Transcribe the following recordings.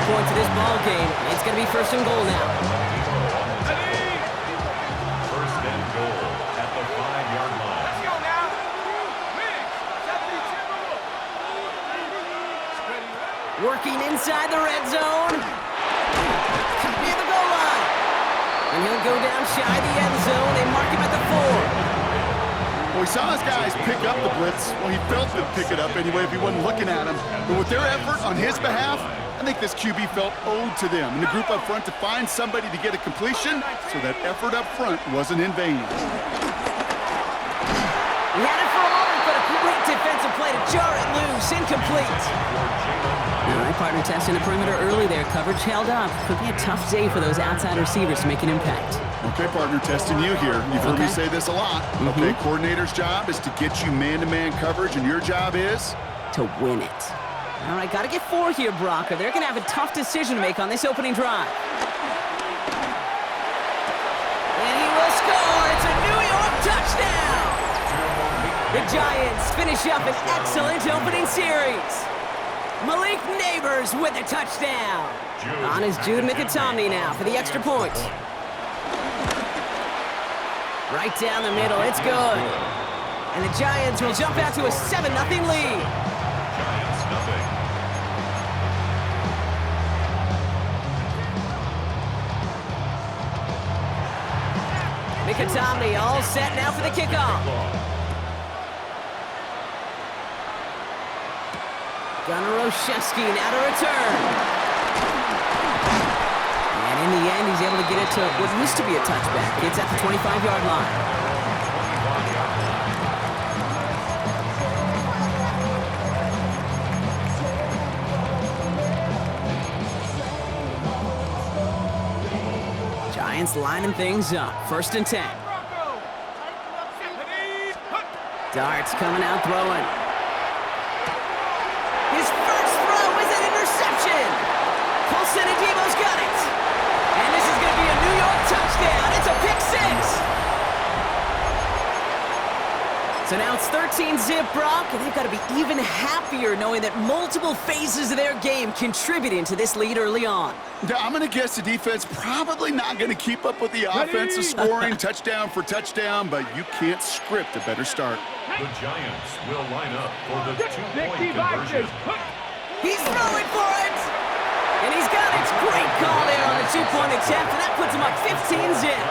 point to this ball game. It's going to be first and goal now. First and goal at the 5-yard line. Let's go now. Working inside the red zone. Could be the goal line. And he'll go down shy of the end zone. They mark him at the 4. Well, we saw his guys pick up the blitz. Well, he felt them pick it up anyway if he wasn't looking at him. But with their effort on his behalf, I think this QB felt owed to them. And the group up front to find somebody to get a completion, so that effort up front wasn't in vain. He had it for a moment, but a great defensive play to jar it loose. Incomplete. All right, partner, testing the perimeter early there. Coverage held up. Could be a tough day for those outside receivers to make an impact. Okay, partner, testing you here. You've heard me say this a lot. Okay, coordinator's job is to get you man-to-man coverage, and your job is? To win it. All right, got to get 4 here, Brock, or they're going to have a tough decision to make on this opening drive. And he will score. It's a New York touchdown. The Giants finish up an excellent opening series. Malik Neighbors with a touchdown. On is Jude McAtomney now for the extra point. Right down the middle, it's good. And the Giants will jump out to a 7-0 lead. Giants nothing. McAtomney all set now for the kickoff. Gunnar Olszewski now to return. And in the end, he's able to get it to what used to be a touchback. It's at the 25-yard line. Giants lining things up. First and 10. Darts coming out throwing. His first throw is an interception. Colson Adebo's got it. And this is going to be a New York touchdown. It's a pick 6. So now it's 13-zip, Brock, and they've got to be even happier knowing that multiple phases of their game contributing to this lead early on. I'm going to guess the defense probably not going to keep up with the offensive scoring touchdown for touchdown, but you can't script a better start. The Giants will line up for the 2-point conversion. He's throwing for it! And he's got it. Great call there on the 2-point attempt, and that puts him up 15-zip.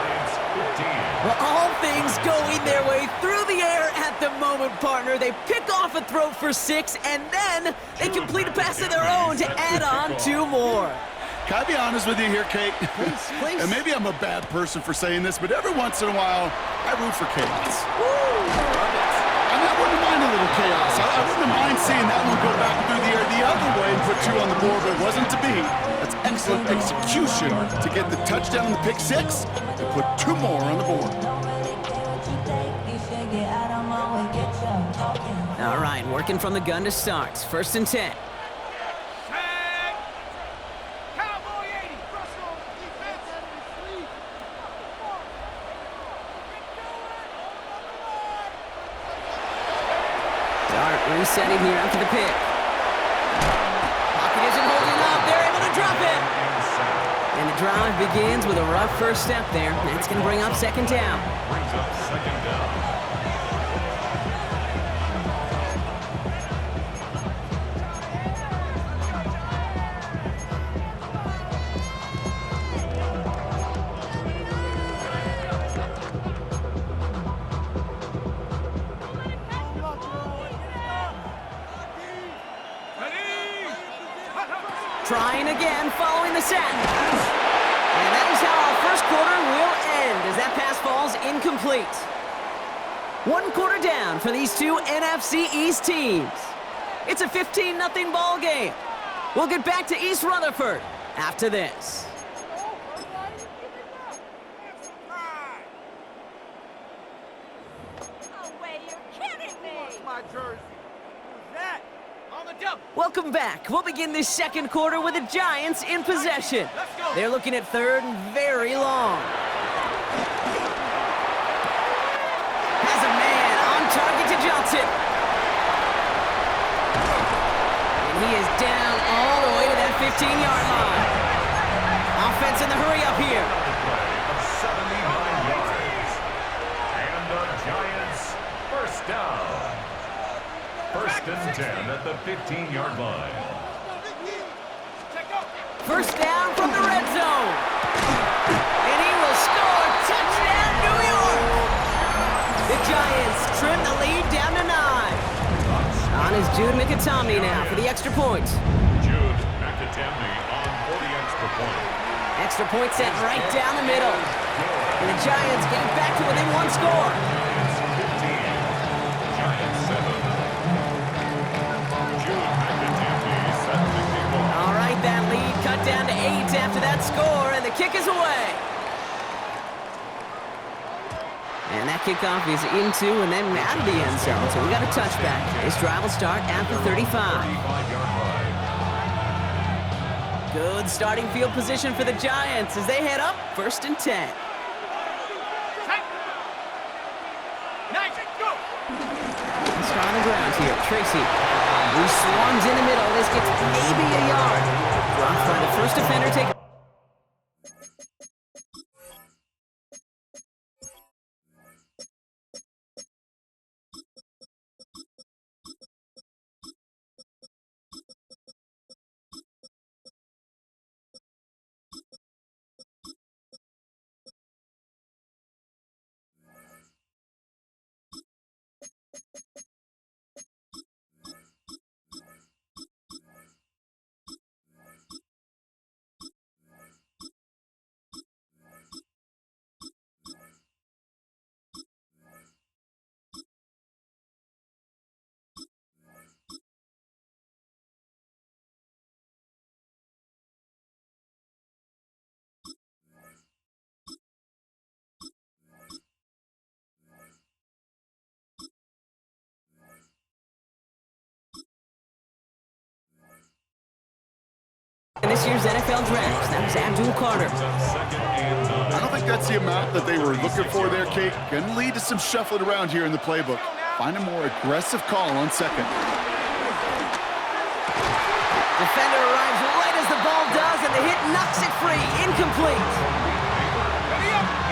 Well, all things going their way through the air at the moment, partner. They pick off a throw for 6, and then they complete a pass of their own to add on 2 more. Can I be honest with you here, Kate? Please. And maybe I'm a bad person for saying this, but every once in a while, I root for chaos. I wouldn't mind a little chaos. I wouldn't mind seeing that one go back through the air the other way and put 2 on the board, but it wasn't to be. That's excellent execution to get the touchdown and the pick 6 and put 2 more on the board. All right, working from the gun to start. First and 10. Resetting here after the pick. Pocket isn't holding up. They're able to drop it. And the drive begins with a rough first step there. That's going to bring up second down. Brings up second down. Trying again, following the sack. And that is how our first quarter will end as that pass falls incomplete. 1 quarter down for these 2 NFC East teams. It's a 15-0 ball game. We'll get back to East Rutherford after this. Welcome back. We'll begin this second quarter with the Giants in possession. They're looking at third and very long. Has a man on target to Johnson. And he is down all the way to that 15-yard line. Offense in the hurry up here. Play of 79 yards. And the Giants first down. First and 10 at the 15-yard line. First down from the red zone. And he will score. Touchdown, New York. The Giants trim the lead down to 9. On is Jude McAtomney now for the extra point. Jude McAtomney on for the extra point. Extra point set right down the middle. And the Giants get it back to within one score. Giants 15, Giants 7. Jude McAtomney set the kick. All right, that lead cut down to 8 after that score, and the kick is away. And that kickoff is into and then out of the end zone, so we got a touchback. This drive will start at the 35. 35-yard line. Good starting field position for the Giants as they head up first and 10. Let's try on the ground here. Tracy, who swings in the middle. This gets maybe a yard. Dropped by the first defender. Take. In this year's NFL draft, that was Abdul Carter. I don't think that's the amount that they were looking for there, Kate. Going to lead to some shuffling around here in the playbook. Find a more aggressive call on second. Defender arrives right as the ball does, and the hit knocks it free. Incomplete.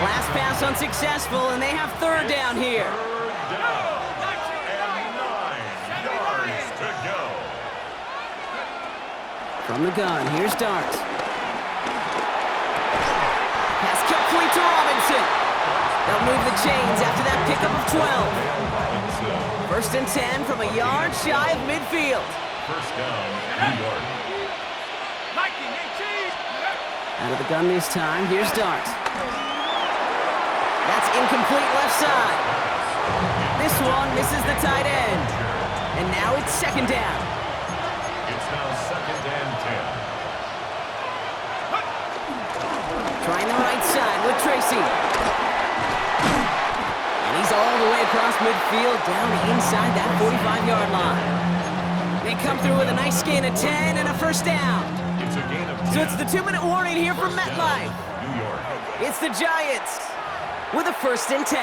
Last pass unsuccessful, and they have third down here. Third down. And 9 yards to go. From the gun, here's Dart. Pass complete to Robinson. They'll move the chains after that pickup of 12. First and 10 from a yard shy of midfield. First down, New York. Out of the gun this time, here's Dart. That's incomplete left side. This one misses the tight end. And now it's second down. It's now second and 10. Trying the right side with Tracy. And he's all the way across midfield down inside that 45-yard line. They come through with a nice gain of 10 and a first down. It's a gain of 10. So it's the 2-minute warning here from MetLife. New York. It's the Giants with a first and 10.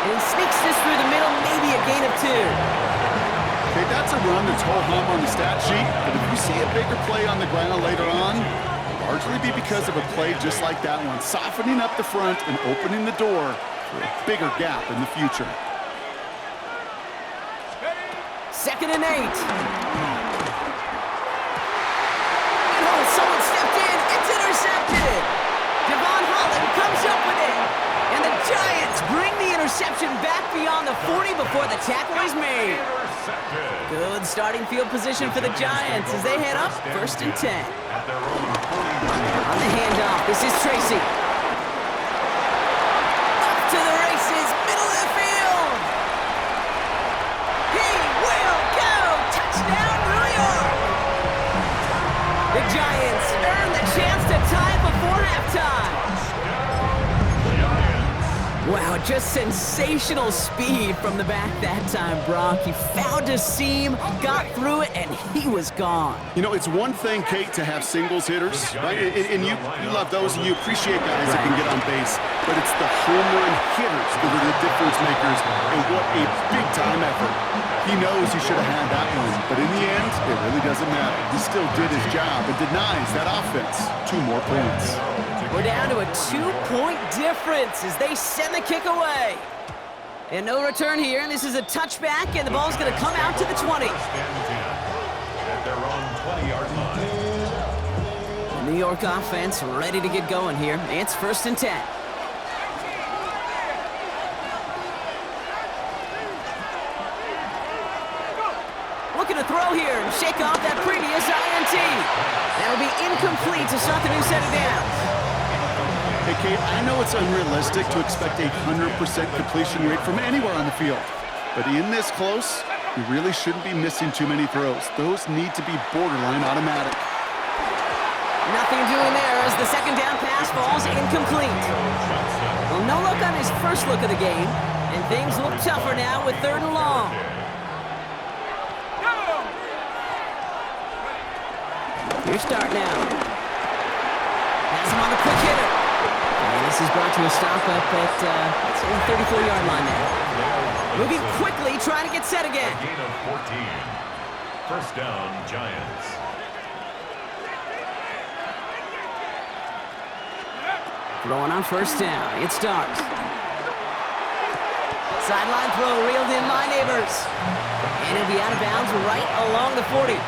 And he sneaks this through the middle, maybe a gain of 2. Okay, that's a run that's ho-hum on the stat sheet, but if you see a bigger play on the ground later on, it'll largely be because of a play just like that one, softening up the front and opening the door for a bigger gap in the future. Second and 8. Oh, someone stepped in. It's intercepted. Devon Holland comes up with it. And the Giants bring the interception back beyond the 40 before the tackle is made. Intercepted. Good starting field position for the Giants as they head up first and 10. At their own 40. On the handoff, this is Tracy. Up to the races, middle of the field. He will go. Touchdown, New York. The Giants earn the chance to tie before halftime. Wow, just sensational speed from the back that time, Brock. He found a seam, got through it, and he was gone. You know, it's one thing, Kate, to have singles hitters, right? And you love those, and you appreciate guys that can get on base. But it's the home run hitters that are the difference makers, and what a big-time effort. He knows he should have had that one, but in the end, it really doesn't matter. He still did his job and denies that offense 2 more points. We're down to a 2-point difference as they send the kick away. And no return here, and this is a touchback, and the ball's going to come out to the 20. At their own 20-yard line. The New York offense ready to get going here. It's 1st and 10. Looking to throw here and shake off that previous INT. That'll be incomplete to start the new set of downs. Hey, Kate, I know it's unrealistic to expect a 100% completion rate from anywhere on the field. But in this close, you really shouldn't be missing too many throws. Those need to be borderline automatic. Nothing doing there as the second down pass falls incomplete. Well, no look on his first look of the game, and things look tougher now with 3rd and long. Your start now. Pass him on the quick hitter. And this is brought to a stop up at the 34-yard line now. Moving quickly, trying to get set again. A gain of 14. 1st down, Giants. Throwing on 1st down. It starts. Sideline throw reeled in by Neighbors. And it'll be out of bounds right along the 40.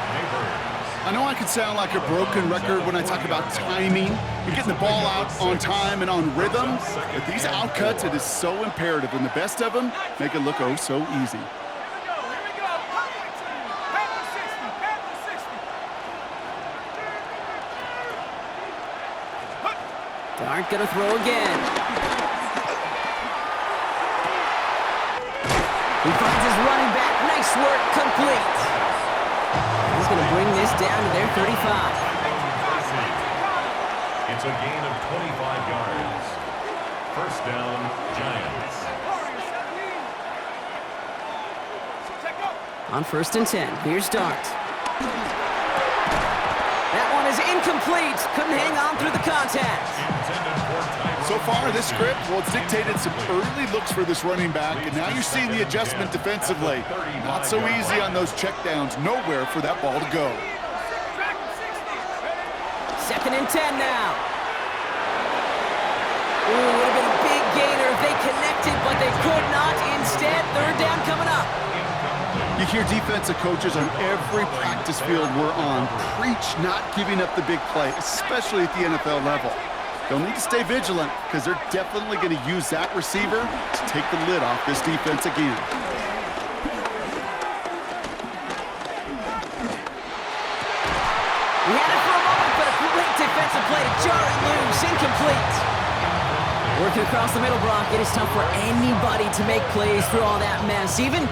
I know I could sound like a broken record when I talk about timing and getting the ball out on time and on rhythm, but these outcuts, it is so imperative, and the best of them make it look oh so easy. Dart gonna throw again. He finds his running back. Nice work, complete. He's going to bring this down to their 35. It's a gain of 25 yards. 1st down, Giants. On 1st and 10, here's Dart. That one is incomplete. Couldn't hang on through the contact. So far, this script, well, it's dictated some early looks for this running back, and now you're seeing the adjustment defensively. Not so easy on those checkdowns. Nowhere for that ball to go. 2nd and 10 now. Ooh, would have been a big gainer if they connected, but they could not. Instead, 3rd down coming up. You hear defensive coaches on every practice field we're on preach not giving up the big play, especially at the NFL level. They'll need to stay vigilant because they're definitely going to use that receiver to take the lid off this defense again. We had it for a moment, but a great defensive play to jar it loose. Incomplete. Working across the middle, Brock, it is tough for anybody to make plays through all that mess, even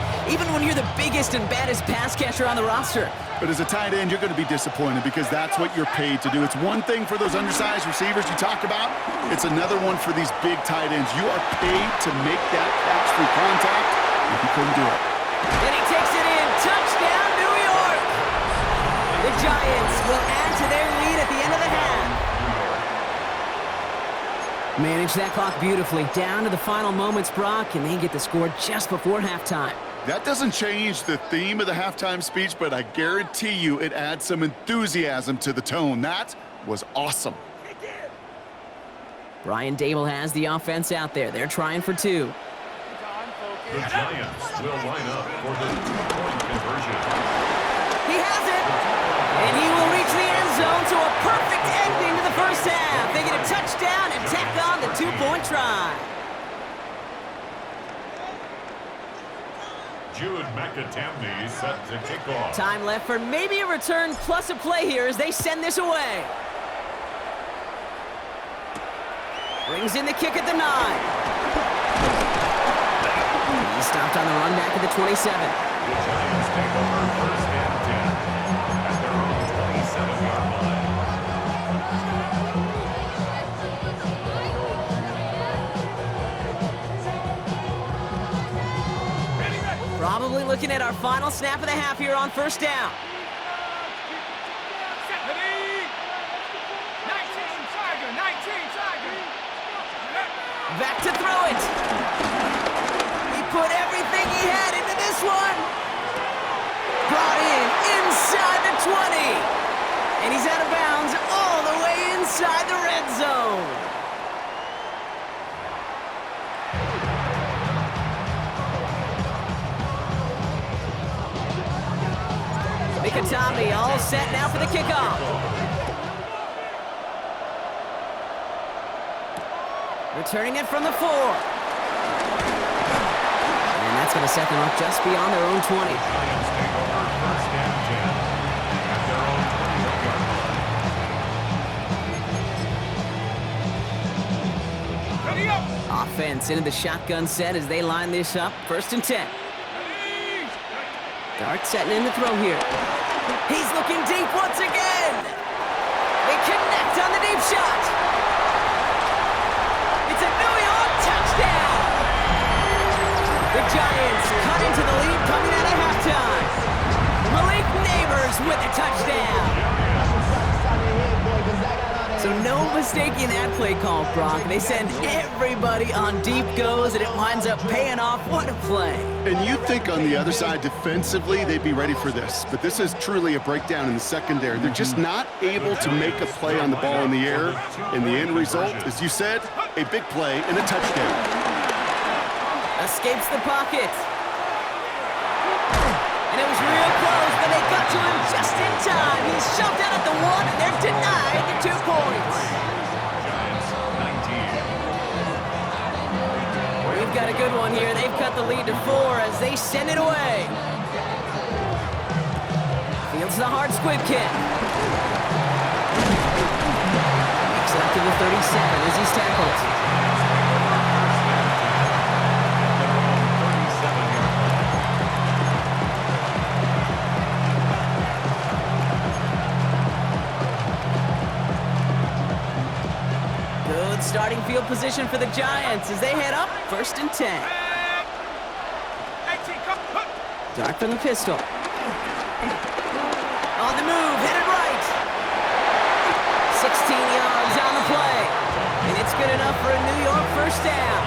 when you're the biggest and baddest pass catcher on the roster. But as a tight end, you're going to be disappointed because that's what you're paid to do. It's one thing for those undersized receivers you talk about. It's another one for these big tight ends. You are paid to make that catch through contact, and you couldn't do it. And he takes it in. Touchdown, New York! The Giants will add to their lead at the end of the half. Manage that clock beautifully. Down to the final moments, Brock, and they get the score just before halftime. That doesn't change the theme of the halftime speech, but I guarantee you it adds some enthusiasm to the tone. That was awesome. Brian Dable has the offense out there. They're trying for 2. The Giants will line up for the 2-point conversion. He has it! And he will reach the end zone to a perfect ending to the first half. They get a touchdown and tack on the 2-point try. Jude McAtamney set to kick off. Time left for maybe a return plus a play here as they send this away. Brings in the kick at the 9. He's stopped on the run back at the 27. The Giants take over 1st and 10 at their own 27-yard line. looking at our final snap of the half here on first down. Back to throw it. He put everything he had into this one. Brought in inside the 20. And he's out of bounds all the way inside the red zone. Mikatami all set now for the kickoff. Returning it from the 4. And that's going to set them up just beyond their own 20. Offense into the shotgun set as they line this up. 1st and 10. Dart setting in the throw here. He's looking deep once again. They connect on the deep shot. It's a New York touchdown. The Giants cut into the lead coming out of halftime. Malik Neighbors with a touchdown. So no mistaking that play call, Brock. They send everybody on deep goes, and it winds up paying off. What a play. And you think on the other side defensively they'd be ready for this, but this is truly a breakdown in the secondary. They're just not able to make a play on the ball in the air, and the end result, as you said, a big play and a touchdown. Escapes the pocket. And it was real close, but they got to him just in time. He's shoved out at the 1, and they're denied the 2 points. We've got a good one here. They've cut the lead to 4 as they send it away. Fields the hard squib kick. Makes it up to the 37 as he's tackled. Starting field position for the Giants as they head up 1st and 10. Dart from the pistol. On the move, headed right. 16 yards on the play. And it's good enough for a New York 1st down.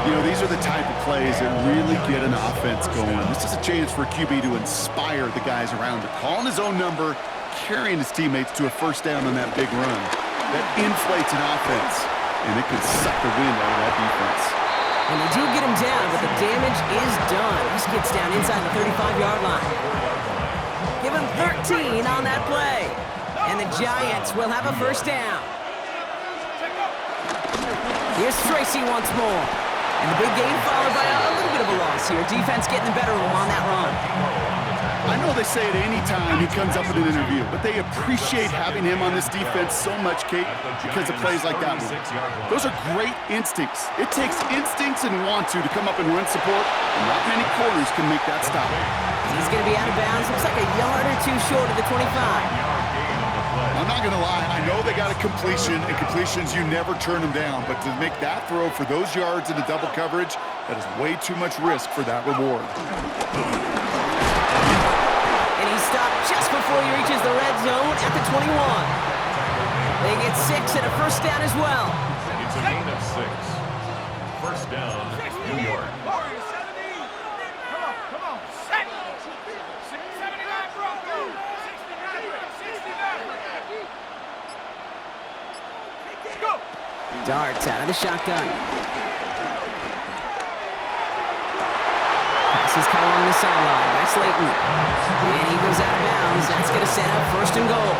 You know, these are the type of plays that really get an offense going. This is a chance for a QB to inspire the guys around him. Calling his own number, carrying his teammates to a 1st down on that big run. That inflates an offense, and it could suck the wind out of that defense. And they do get him down, but the damage is done. He gets down inside the 35-yard line. Give him 13 on that play. And the Giants will have a 1st down. Here's Tracy once more. And the big gain followed by a little bit of a loss here. Defense getting the better of him on that run. I know they say it any time he comes up in an interview, but they appreciate having him on this defense so much, Kate, because of plays like that one. Those are great instincts. It takes instincts and want to come up and run support, and not many corners can make that stop. He's going to be out of bounds. Looks like a yard or 2 short of the 25. I'm not going to lie. I know they got a completion, and completions, you never turn them down. But to make that throw for those yards into double coverage, that is way too much risk for that reward. And he stopped just before he reaches the red zone at the 21. They get 6 and a 1st down as well. It's a gain of 6. 1st down, New York. Darts out of the shotgun. Passes caught along the sideline by Slayton. And he goes out of bounds. That's going to set up 1st and goal.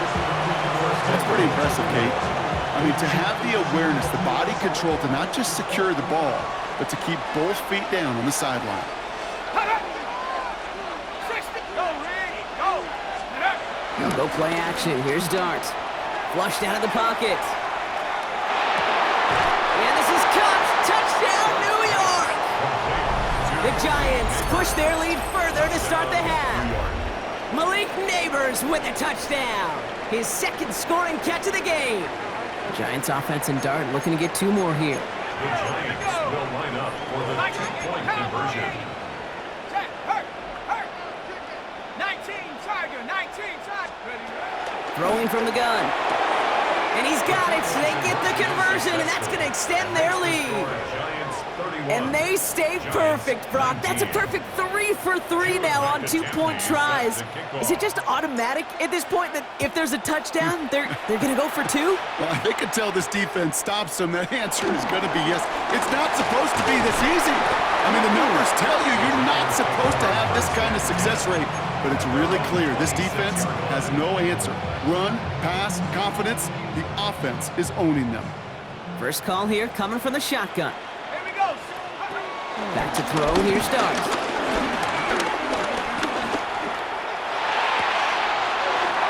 That's pretty impressive, Kate. I mean, to have the awareness, the body control to not just secure the ball, but to keep both feet down on the sideline. Now go play action. Here's Darts. Flushed out of the pocket. Touchdown, New York! The Giants push their lead further to start the half. Malik Neighbors with a touchdown. His 2nd scoring catch of the game. Giants offense and Dart looking to get 2 more here. The Giants will line up for the 2-point conversion. Throwing from the gun. And he's got it, so they get the conversion, and that's going to extend their lead. And they stay perfect, Brock. That's a perfect 3 for 3 now on 2-point tries. Is it just automatic at this point that if there's a touchdown, they're going to go for 2? Well, they could tell this defense stops them. That answer is going to be yes. It's not supposed to be this easy. I mean, the numbers tell you you're not supposed to have this kind of success rate, but it's really clear this defense has no answer. Run, pass, confidence, the offense is owning them. First call here coming from the shotgun. Back to throw, here's Dart.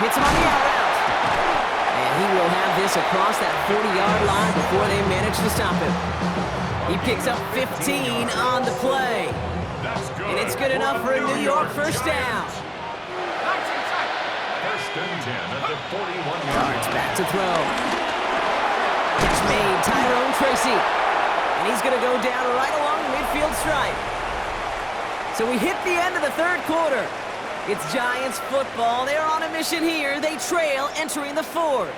Hits him on the out route. And he will have this across that 40-yard line before they manage to stop him. He picks up 15 on the play. And it's good enough for a New York first down. First and 10 at the 41-yard Dart's line. back to throw. Catch made, Tyrone Tracy. And he's going to go down right along the midfield stripe. So we hit the end of the third quarter. It's Giants football. They're on a mission here. They trail entering the fourth.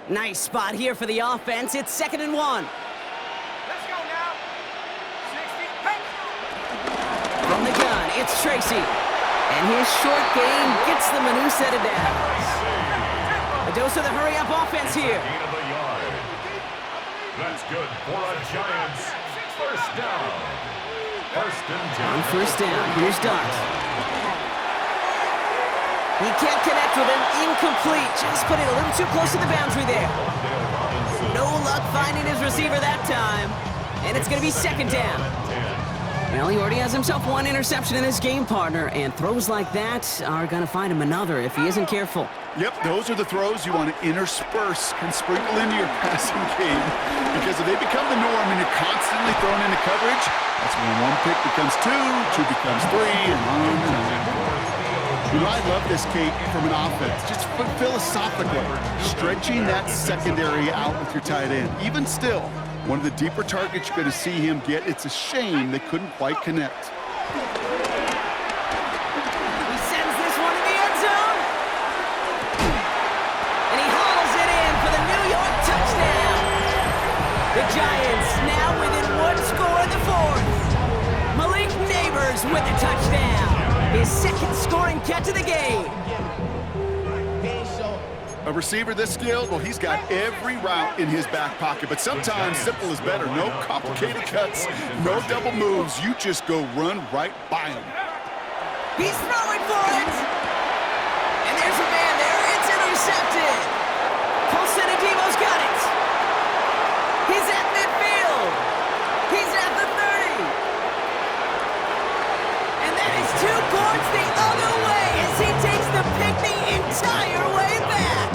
Nice spot here for the offense. It's 2nd and 1. Let's go now. 60. Hey. From the gun, it's Tracy. And his short game gets them a new set of downs. A dose of the hurry-up offense here. Gain of a yard. That's good for a Giants first down. First and 10. On first down, here's Dart. He can't connect with him. Incomplete. Just put it a little too close to the boundary there. No luck finding his receiver that time. And it's going to be 2nd down. Well, he already has himself 1 interception in his game, partner, and throws like that are going to find him another if he isn't careful. Yep, those are the throws you want to intersperse and sprinkle into your passing game. Because if they become the norm and you're constantly thrown into coverage, that's when 1 pick becomes 2, 2 becomes 3, and on and on. You know, I love this, Kate, from an offense. Just philosophically, stretching that secondary out with your tight end. Even still, one of the deeper targets you're going to see him get. It's a shame they couldn't quite connect. He sends this one to the end zone. And he hauls it in for the New York touchdown. The Giants now within 1 score in the fourth. Malik Neighbors with the touchdown. His 2nd scoring catch of the game. A receiver this skilled, well, he's got every route in his back pocket, but sometimes simple is better. No complicated cuts, no double moves. You just go run right by him. He's throwing for it. And there's a man there. It's intercepted. Colson Adebo's got it. He's at midfield. He's at the 30. And that is 2 points the other way as he takes the pick the entire way back.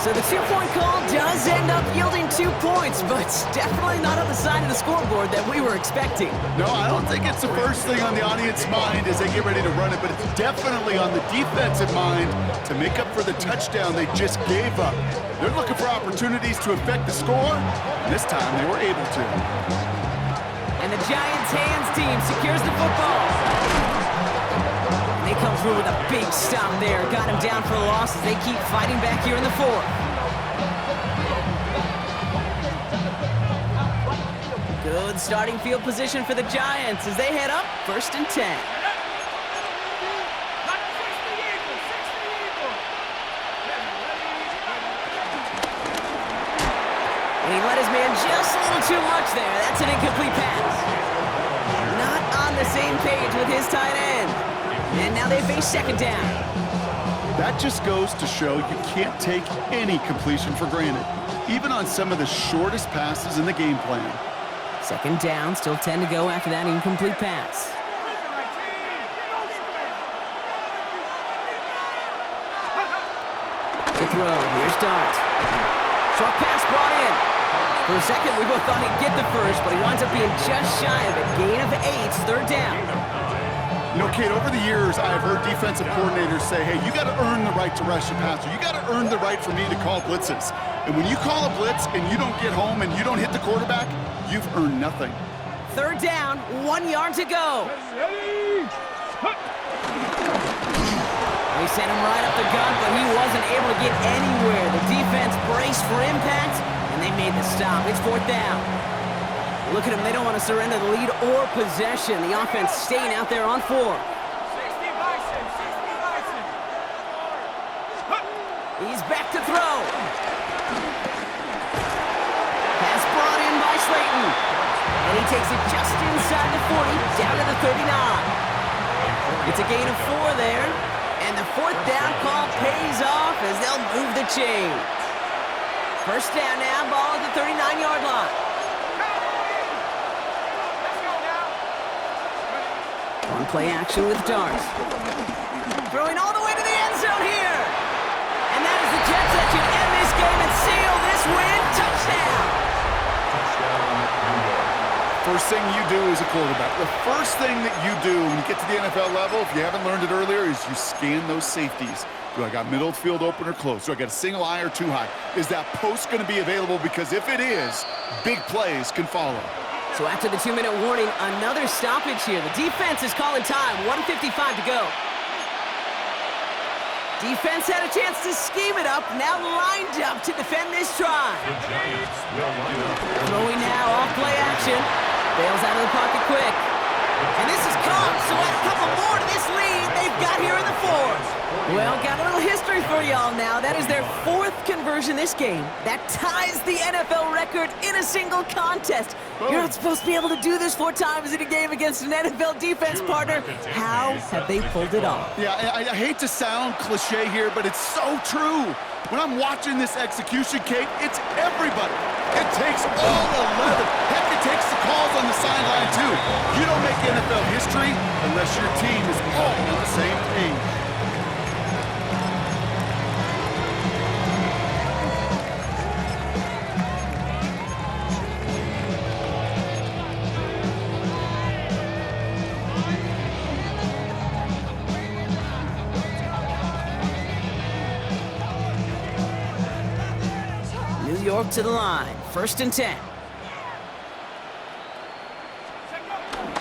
So the 2-point call does end up yielding 2 points, but definitely not on the side of the scoreboard that we were expecting. No, I don't think it's the first thing on the audience's mind as they get ready to run it, but it's definitely on the defensive mind to make up for the touchdown they just gave up. They're looking for opportunities to affect the score, and this time they were able to. And the Giants' hands team secures the football. And they come through with a big stop there. Got him down for a loss as they keep fighting back here in the fourth. Good starting field position for the Giants as they head up 1st and 10. And he let his man just a little too much there. That's an incomplete pass. Not on the same page with his tight end. And now they face 2nd down. That just goes to show you can't take any completion for granted, even on some of the shortest passes in the game plan. 2nd down, still 10 to go after that incomplete pass. To throw, here's Dart. Short pass brought in. For a second, we both thought he'd get the first, but he winds up being just shy of it. Gain of 8, 3rd down. You know, Kate, over the years, I've heard defensive coordinators say, hey, you got to earn the right to rush the passer. You got to earn the right for me to call blitzes. And when you call a blitz and you don't get home and you don't hit the quarterback, you've earned nothing. Third down, 1 yard to go. They sent him right up the gut, but he wasn't able to get anywhere. The defense braced for impact, and they made the stop. It's fourth down. Look at them. They don't want to surrender the lead or possession. The offense staying out there on 4. 60 Bison, 60 Bison. He's back to throw. Pass brought in by Slayton. And he takes it just inside the 40, down to the 39. It's a gain of 4 there. And the fourth down call pays off as they'll move the chains. First down now, ball at the 39-yard line. Let's go now. On play action with Darts. Throwing all the way to the end zone here. And that is the Jets that should end this game and seal this win. Touchdown. First thing you do as a quarterback, the first thing that you do when you get to the NFL level, if you haven't learned it earlier, is you scan those safeties. Do I got middle of the field open or close? Do I got a single high or two high? Is that post going to be available? Because if it is, big plays can follow. So after the 2-minute warning, another stoppage here. The defense is calling time, 1:55 to go. Defense had a chance to scheme it up, now lined up to defend this drive. The Giants will line up. Throwing now, off play action. Bails out of the pocket quick. And this is caught, so add a couple more to this lead they've got here in the 4th. Well, got a little history for y'all now. That is their 4th conversion this game. That ties the NFL record in a single contest. You're not supposed to be able to do this 4 times in a game against an NFL defense partner. How have they pulled it off? Yeah, I hate to sound cliche here, but it's so true. When I'm watching this execution, Kate, it's everybody. It takes all 11. Heck, it takes the calls on the sideline, too. You don't make NFL history unless your team is all on the same page. New York to the line, 1st and 10.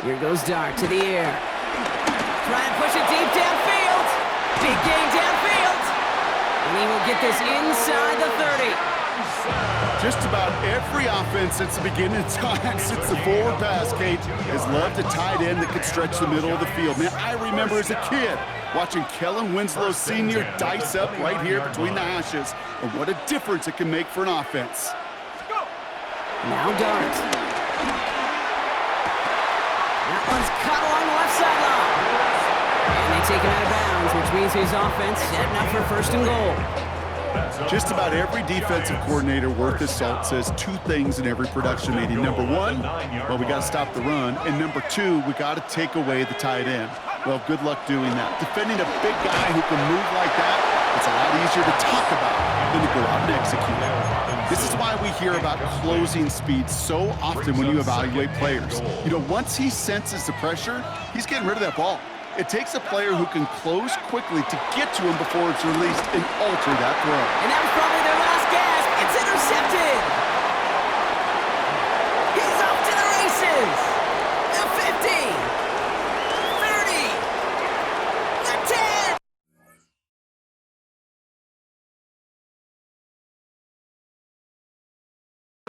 Here goes Dart to the air. Trying to push it deep downfield. Big gain downfield. And he will get this inside the 30. Just about every offense since the beginning of time, since the forward pass, Kate, has loved a tight end that could stretch the middle of the field. Man, I remember as a kid watching Kellen Winslow Sr. dice up right here between the hashes, and what a difference it can make for an offense. Now Dart. That one's cut along the left sideline. And they take him out of bounds, which means his offense setting up for 1st and goal. Just about every defensive coordinator worth his salt says 2 things in every production meeting. Number 1, well, we got to stop the run. And number 2, we got to take away the tight end. Well, good luck doing that. Defending a big guy who can move like that, it's a lot easier to talk about than to go out and execute. This is why we hear about closing speed so often when you evaluate players. You know, once he senses the pressure, he's getting rid of that ball. It takes a player who can close quickly to get to him before it's released and alter that throw. And that was probably their last gasp. It's intercepted.